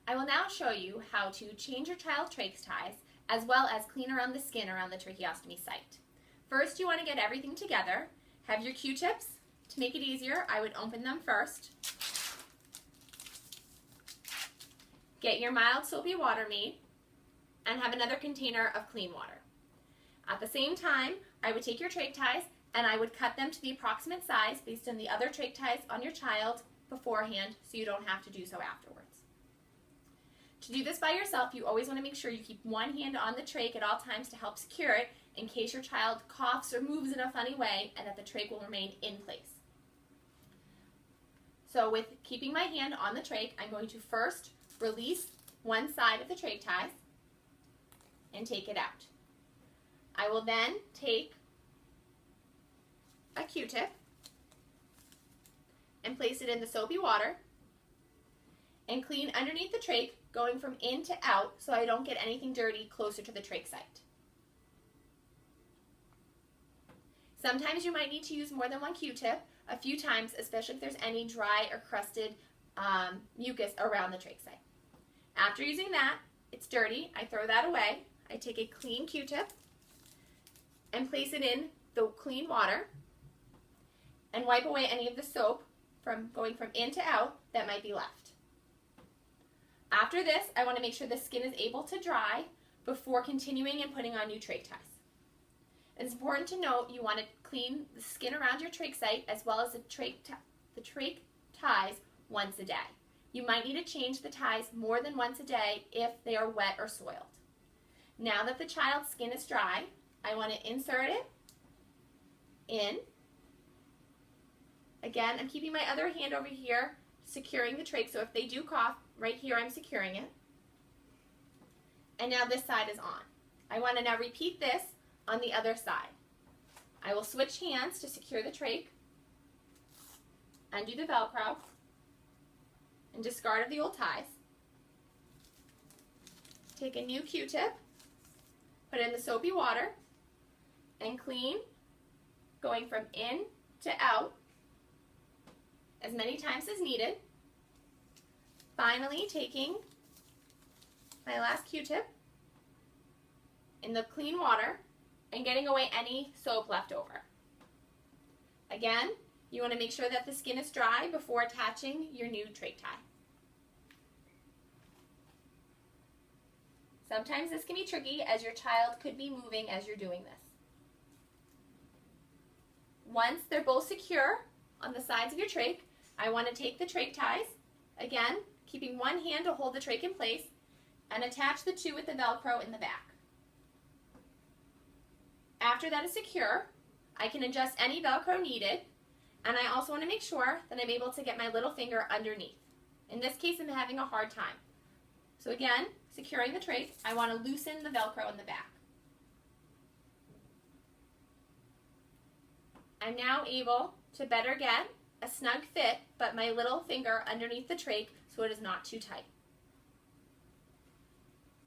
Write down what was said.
I will now show you how to change your child's trach ties as well as clean around the skin around the tracheostomy site. First, you want to get everything together. Have your Q-tips. To make it easier, I would open them first. Get your mild soapy water made and have another container of clean water. At the same time, I would take your trach ties and I would cut them to the approximate size based on the other trach ties on your child beforehand so you don't have to do so afterwards. To do this by yourself, you always want to make sure you keep one hand on the trach at all times to help secure it in case your child coughs or moves in a funny way and that the trach will remain in place. So with keeping my hand on the trach, I'm going to first release one side of the trach ties and take it out. I will then take a Q-tip and place it in the soapy water and clean underneath the trach, going from in to out so I don't get anything dirty closer to the trach site. Sometimes you might need to use more than one Q-tip, a few times, especially if there's any dry or crusted mucus around the trach site. After using that, it's dirty, I throw that away. I take a clean Q-tip and place it in the clean water and wipe away any of the soap from going from in to out that might be left. After this, I want to make sure the skin is able to dry before continuing and putting on new trach ties. It's important to note you want to clean the skin around your trach site as well as the trach ties once a day. You might need to change the ties more than once a day if they are wet or soiled. Now that the child's skin is dry, I want to insert it in. Again, I'm keeping my other hand over here securing the trach, so if they do cough, right here I'm securing it. And now this side is on. I want to now repeat this on the other side. I will switch hands to secure the trach, undo the Velcro, and discard of the old ties. Take a new Q-tip, put it in the soapy water, and clean, going from in to out as many times as needed. Finally, taking my last Q-tip in the clean water and getting away any soap left over. Again, you want to make sure that the skin is dry before attaching your new trach tie. Sometimes this can be tricky as your child could be moving as you're doing this. Once they're both secure on the sides of your trach, I want to take the trach ties, again, keeping one hand to hold the trach in place, and attach the two with the Velcro in the back. After that is secure, I can adjust any Velcro needed, and I also want to make sure that I'm able to get my little finger underneath. In this case, I'm having a hard time. So again, securing the trach, I want to loosen the Velcro in the back. I'm now able to better get a snug fit, but my little finger underneath the trach so it is not too tight.